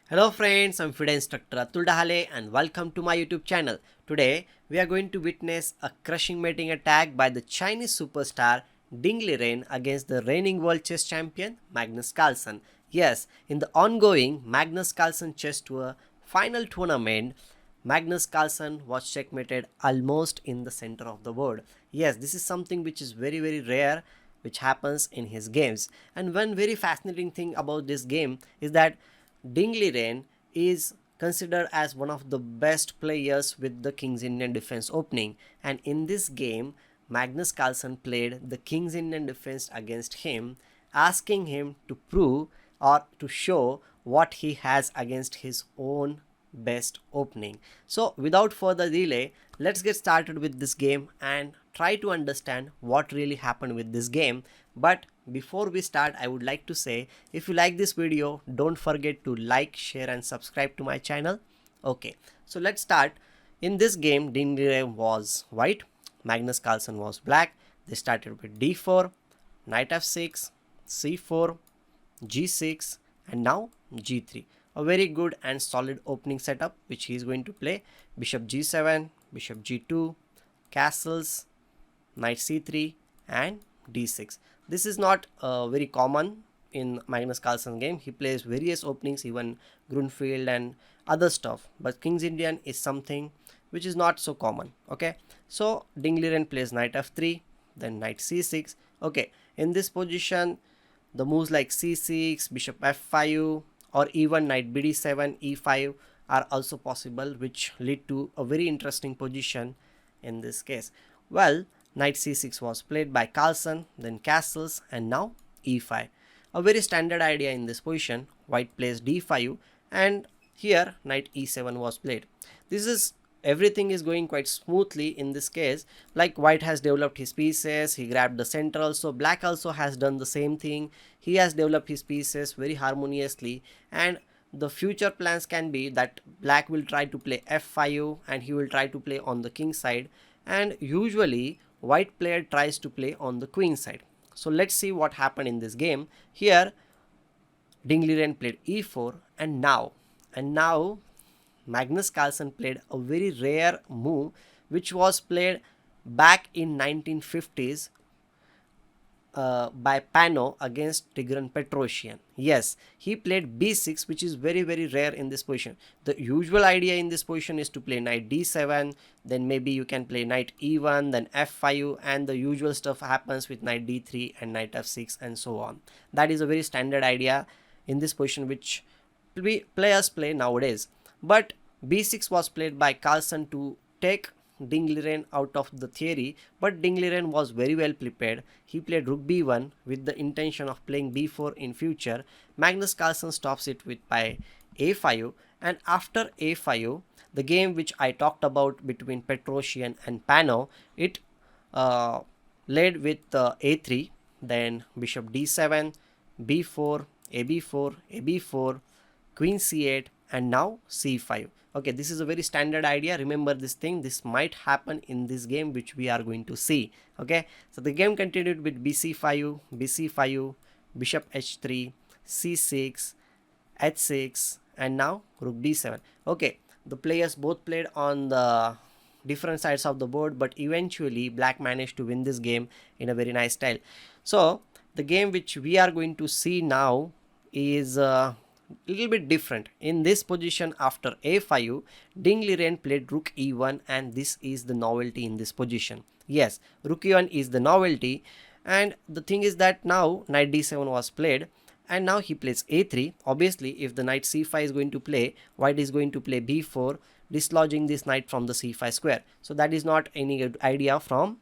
Hello friends, I'm FIDE instructor Atul Dahale and welcome to my YouTube channel. Today we are going to witness a crushing mating attack by the Chinese superstar Ding Liren against the reigning world chess champion Magnus Carlsen. Yes, in the ongoing Magnus Carlsen Chess Tour final tournament, Magnus Carlsen was checkmated almost in the center of the board. Yes, this is something which is very rare which happens in his games. And one very fascinating thing about this game is that Ding Liren is considered as one of the best players with the King's Indian defense opening, and in this game Magnus Carlsen played the King's Indian defense against him, asking him to prove or to show what he has against his own best opening. So without further delay, let's get started with this game and try to understand what really happened with this game. But before we start, I would like to say, if you like this video, don't forget to like, share and subscribe to my channel. Okay, so let's start. In this game, Ding Liren was white, Magnus Carlsen was black. They started with d4, knight f6, c4, g6 and now g3. A very good and solid opening setup which he is going to play. Bishop g7, bishop g2, castles, knight c3 and d6. This is not very common in Magnus Carlsen game. He plays various openings, even Grunfeld and other stuff, but King's Indian is something which is not so common. Okay, so Ding Liren plays knight f3, then knight c6. Okay, in this position the moves like c6, bishop f5 or even knight bd7, e5 are also possible, which lead to a very interesting position in this case. Well, knight c6 was played by Carlsen, then castles and now e5. A very standard idea in this position. White plays d5 and here knight e7 was played. This is everything is going quite smoothly in this case. Like white has developed his pieces, he grabbed the center also, black also has done the same thing. He has developed his pieces very harmoniously, and the future plans can be that black will try to play f5 and he will try to play on the king side, and usually white player tries to play on the queen side. So let's see what happened in this game. Here Ding Liren played e4 and now Magnus Carlsen played a very rare move which was played back in 1950s by Pano against Tigran Petrosian. Yes, he played b6, which is very rare in this position. The usual idea in this position is to play knight d7, then maybe you can play knight e1, then f5, and the usual stuff happens with knight d3 and knight f6 and so on. That is a very standard idea in this position which players play nowadays. But b6 was played by Carlsen to take Ding Liren out of the theory, but Ding Liren was very well prepared. He played rook b1 with the intention of playing b4 in future. Magnus Carlsen stops it with by a5, and after a5, the game which I talked about between Petrosian and Pano, it led with a3, then bishop d7, b4, ab4, ab4, queen c8 and now c5. Okay, this is a very standard idea. Remember this thing, this might happen in this game which we are going to see. Okay, so the game continued with bc5, bc5, bishop h3, c6, h6 and now rook d7. Okay, the players both played on the different sides of the board, but eventually black managed to win this game in a very nice style. So the game which we are going to see now is little bit different. In this position after a5, Ding Liren played rook e1, and this is the novelty in this position. Yes, rook e1 is the novelty, and the thing is that now knight d7 was played and now he plays a3. Obviously if the knight c5 is going to play, white is going to play b4, dislodging this knight from the c5 square. So that is not any good idea from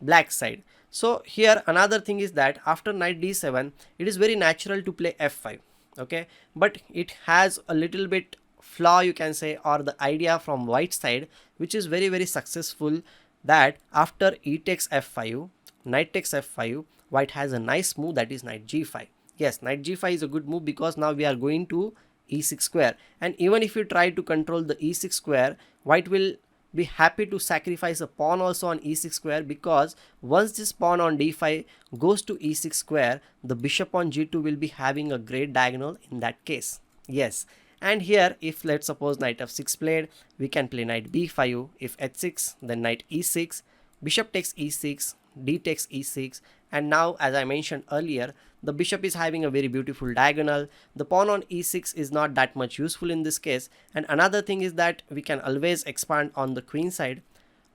black side. So here another thing is that after knight d7, it is very natural to play f5. Okay, but it has a little bit flaw, you can say, or the idea from white side which is very successful, that after e takes f5, knight takes f5, white has a nice move, that is knight g5. Yes, knight g5 is a good move because now we are going to e6 square, and even if you try to control the e6 square, white will be happy to sacrifice a pawn also on e6 square, because once this pawn on d5 goes to e6 square, the bishop on g2 will be having a great diagonal in that case. Yes, And here, if let's suppose knight f6 played, we can play knight b5. If h6, then knight e6, bishop takes e6, d takes e6. And now, as I mentioned earlier, the bishop is having a very beautiful diagonal. The pawn on e6 is not that much useful in this case. And another thing is that we can always expand on the queen side.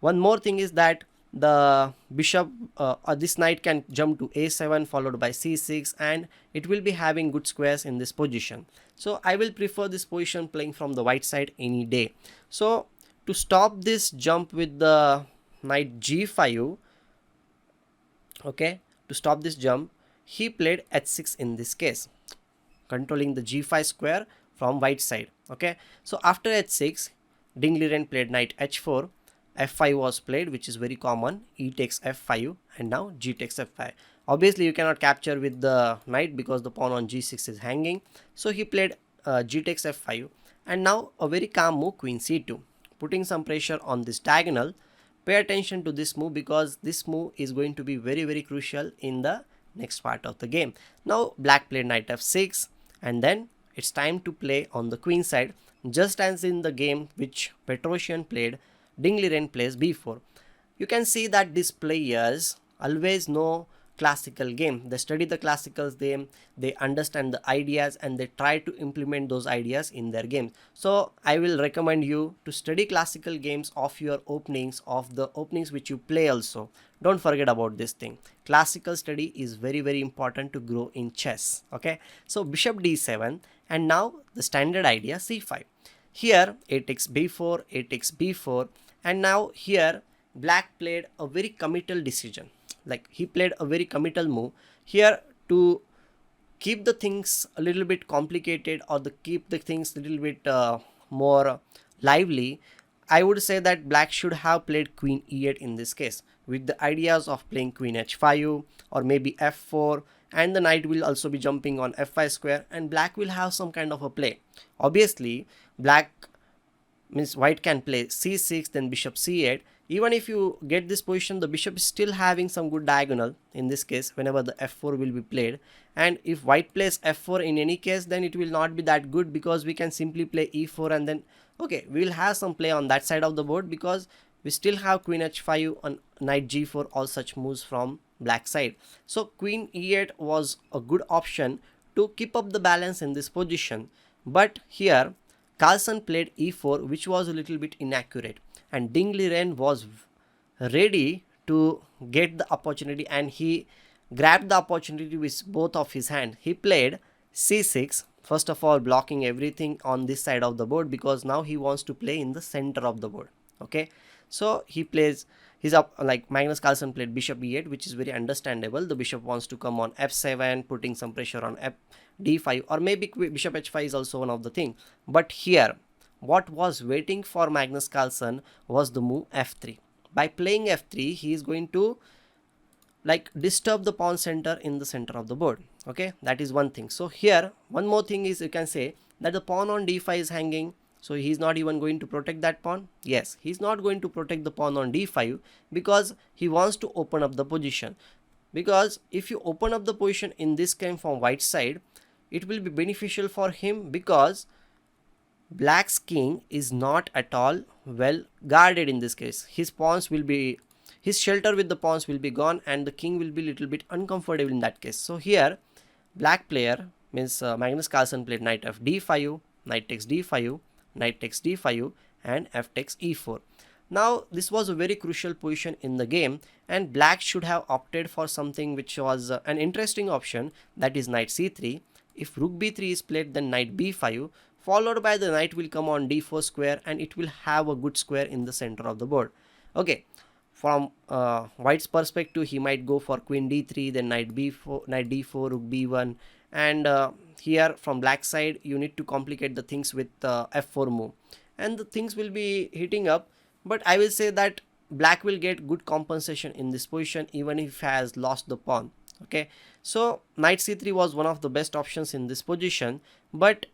One more thing is that the bishop or this knight can jump to a7 followed by c6, and it will be having good squares in this position. So I will prefer this position playing from the white side any day. So to stop this jump with the knight g5, okay, to stop this jump, he played h6 in this case, controlling the g5 square from white side. Okay, so after h6, Ding Liren played knight h4, f5 was played, which is very common, e takes f5, and now g takes f5. Obviously you cannot capture with the knight because the pawn on g6 is hanging, so he played g takes f5, and now a very calm move, queen c2, putting some pressure on this diagonal. Pay attention to this move because this move is going to be very crucial in the next part of the game. Now black played knight f6, and then it's time to play on the queen side, just as in the game which Petrosian played. Ding Liren plays b4. You can see that these players always know classical game. They study the classicals game, they understand the ideas, and they try to implement those ideas in their games. So I will recommend you to study classical games of your openings, of the openings which you play also. Don't forget about this thing. Classical study is very important to grow in chess. Okay, so bishop d7, and now the standard idea c5. Here a takes b4, a takes b4, and now here black played a very committal decision. Like he played a very committal move here to keep the things a little bit complicated, or keep the things a little bit more lively. I would say that black should have played queen e8 in this case, with the ideas of playing queen h5 or maybe f4, and the knight will also be jumping on f5 square, and black will have some kind of a play. Obviously black means white can play c6, then bishop c8. Even if you get this position, the bishop is still having some good diagonal in this case whenever the f4 will be played. And if white plays f4 in any case, then it will not be that good, because we can simply play e4, and then okay, we will have some play on that side of the board, because we still have queen h5 on knight g4, all such moves from black side. So queen e8 was a good option to keep up the balance in this position. But here Carlsen played e4, which was a little bit inaccurate, and Ding Liren was ready to get the opportunity, and he grabbed the opportunity with both of his hands. He played c6, first of all blocking everything on this side of the board, because now he wants to play in the center of the board. Okay, so he plays his up, like Magnus Carlsen played bishop e8, which is very understandable. The bishop wants to come on f7, putting some pressure on d5, or maybe bishop h5 is also one of the thing. But here what was waiting for Magnus Carlsen was the move f3. By playing f3, he is going to like disturb the pawn center in the center of the board. Okay, that is one thing. So here one more thing is, you can say that the pawn on d5 is hanging, so he's not even going to protect that pawn. Yes, he's not going to protect the pawn on d5, because he wants to open up the position. Because if you open up the position in this game from white side, it will be beneficial for him, because black's king is not at all well guarded in this case. His pawns will be, his shelter with the pawns will be gone, and the king will be little bit uncomfortable in that case. So here black player means Magnus Carlsen played knight f d5, knight takes d5, knight takes d5, and f takes e4. Now this was a very crucial position in the game, and black should have opted for something which was an interesting option, that is knight c3. If rook b3 is played, then knight b5, followed by the knight will come on d4 square, and it will have a good square in the center of the board. Okay, from white's perspective, he might go for queen d3, then knight b4, knight d4, rook b1, and here from black side you need to complicate the things with f4 move, and the things will be heating up. But I will say that black will get good compensation in this position, even if he has lost the pawn. Okay, so knight c3 was one of the best options in this position, but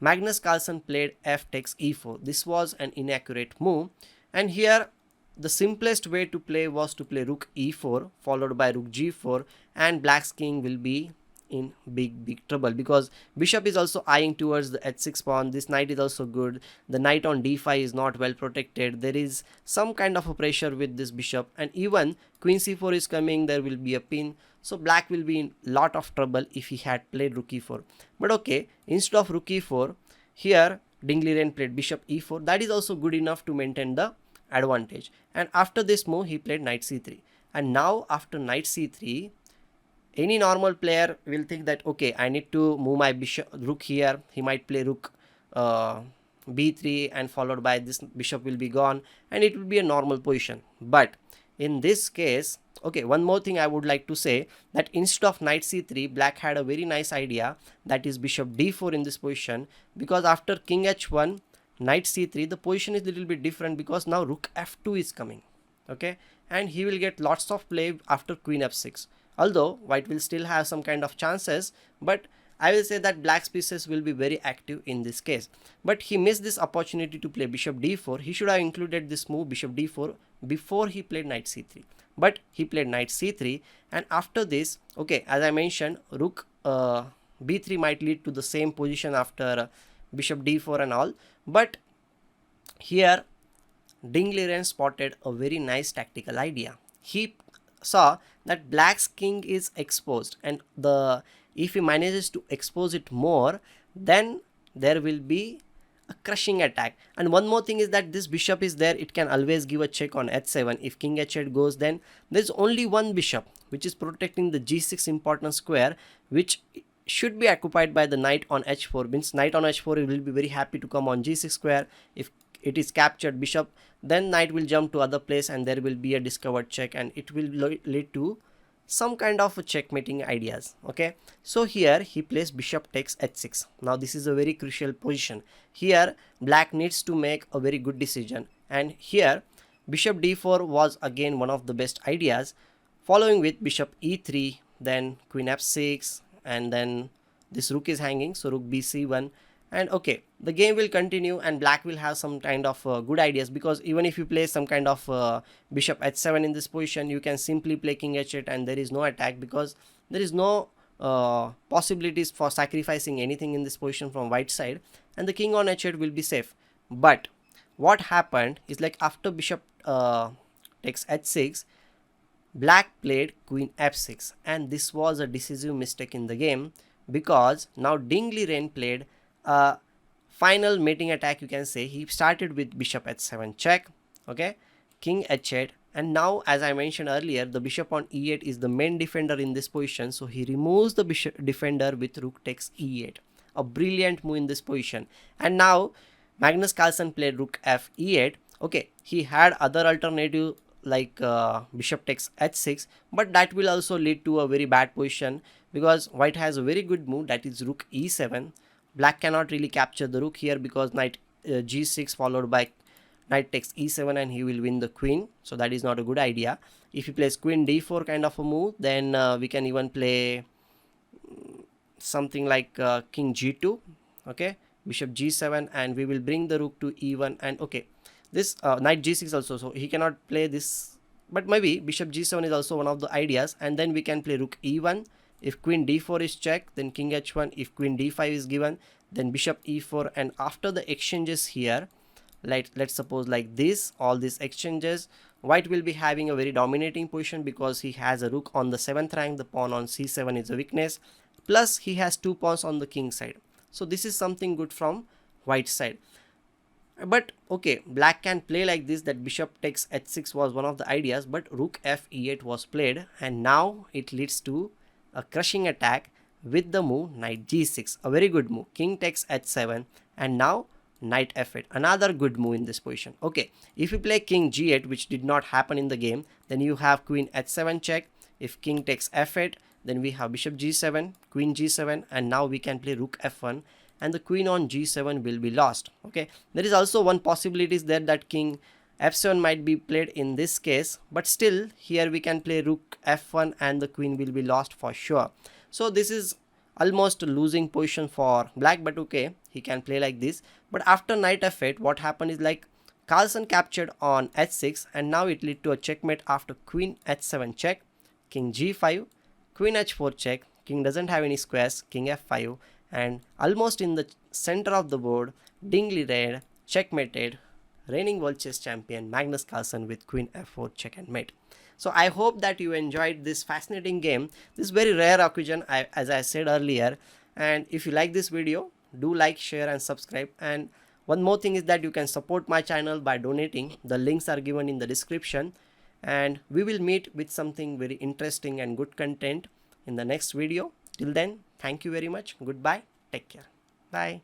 Magnus Carlsen played f takes e4. This was an inaccurate move, and here the simplest way to play was to play rook e4 followed by rook g4, and black's king will be in big trouble, because bishop is also eyeing towards the h6 pawn. This knight is also good. The knight on d5 is not well protected. There is some kind of a pressure with this bishop, and even queen c4 is coming. There will be a pin, so black will be in lot of trouble if he had played rook e4. But okay, instead of rook e4, here Dingley Ren played bishop e4. That is also good enough to maintain the advantage. And after this move, he played knight c3. And now after knight c3, any normal player will think that okay, I need to move my rook here. He might play rook b3, and followed by this bishop will be gone, and it will be a normal position. But in this case, okay, one more thing I would like to say, that instead of knight c3, black had a very nice idea, that is bishop d4 in this position, because after king h1, knight c3, the position is a little bit different, because now rook f2 is coming, okay, and he will get lots of play after queen f6. Although white will still have some kind of chances, but I will say that black's pieces will be very active in this case. But he missed this opportunity to play bishop d4. He should have included this move bishop d4 before he played knight c3. But he played knight c3, and after this, okay, as I mentioned, rook b3 might lead to the same position after bishop d4 and all. But here Dingley Ren spotted a very nice tactical idea. He saw that black's king is exposed, and if he manages to expose it more, then there will be a crushing attack. And one more thing is that this bishop is there, it can always give a check on h7. If king h8 goes, then there's only one bishop which is protecting the g6 important square, which should be occupied by the knight on h4. Means knight on h4 will be very happy to come on g6 square. If it is captured bishop, then knight will jump to other place, and there will be a discovered check, and it will lead to some kind of a checkmating ideas. Okay, so here he plays bishop takes h6. Now this is a very crucial position. Here black needs to make a very good decision, and here bishop d4 was again one of the best ideas, following with bishop e3, then queen f6, and then this rook is hanging, so rook bc1. And okay, the game will continue, and black will have some kind of good ideas, because even if you play some kind of bishop h7 in this position, you can simply play king h8 and there is no attack, because there is no possibilities for sacrificing anything in this position from white side, and the king on h8 will be safe. But what happened is, like, after bishop takes h6, black played queen f6, and this was a decisive mistake in the game, because now Dingley Ren played a final mating attack, you can say. He started with bishop h7 check, okay, king h8, and now, as I mentioned earlier, the bishop on e8 is the main defender in this position, so he removes the bishop defender with rook takes e8, a brilliant move in this position. And now Magnus Carlsen played rook f e8. Okay, he had other alternative like bishop takes h6, but that will also lead to a very bad position, because white has a very good move, that is rook e7. Black cannot really capture the rook here, because knight g6 followed by knight takes e7, and he will win the queen, so that is not a good idea. If he plays queen d4 kind of a move, then we can even play something like king g2, okay, bishop g7, and we will bring the rook to e1. And okay, this knight g6 also, so he cannot play this, but maybe bishop g7 is also one of the ideas. And then we can play rook e1. If queen d4 is checked, then king h1. If queen d5 is given, then bishop e4. And after the exchanges here, let's suppose like this, all these exchanges, white will be having a very dominating position, because he has a rook on the 7th rank, the pawn on c7 is a weakness, plus he has 2 pawns on the king side. So this is something good from white side. But okay, black can play like this, that bishop takes h6 was one of the ideas, but rook f e8 was played, and now it leads to a crushing attack with the move knight g6, a very good move, king takes h7, and now knight f8, another good move in this position. Okay, if you play king g8, which did not happen in the game, then you have queen h7 check. If king takes f8, then we have bishop g7, queen g7, and now we can play rook f1, and the queen on g7 will be lost. Okay, there is also one possibility is there, that king f7 might be played in this case, but still here we can play rook f1 and the queen will be lost for sure. So this is almost a losing position for black, but okay, he can play like this. But after knight f8, what happened is, like, Carlsen captured on h6, and now it led to a checkmate after queen h7 check, king g5, queen h4 check, king doesn't have any squares, king f5, and almost in the center of the board, Dingley Red checkmated reigning world chess champion Magnus Carlsen with queen f4 check and mate. So I hope that you enjoyed this fascinating game. This is very rare occasion, as I said earlier. And if you like this video, do like, share and subscribe. And one more thing is that you can support my channel by donating. The links are given in the description. And we will meet with something very interesting and good content in the next video. Till then, thank you very much. Goodbye. Take care. Bye.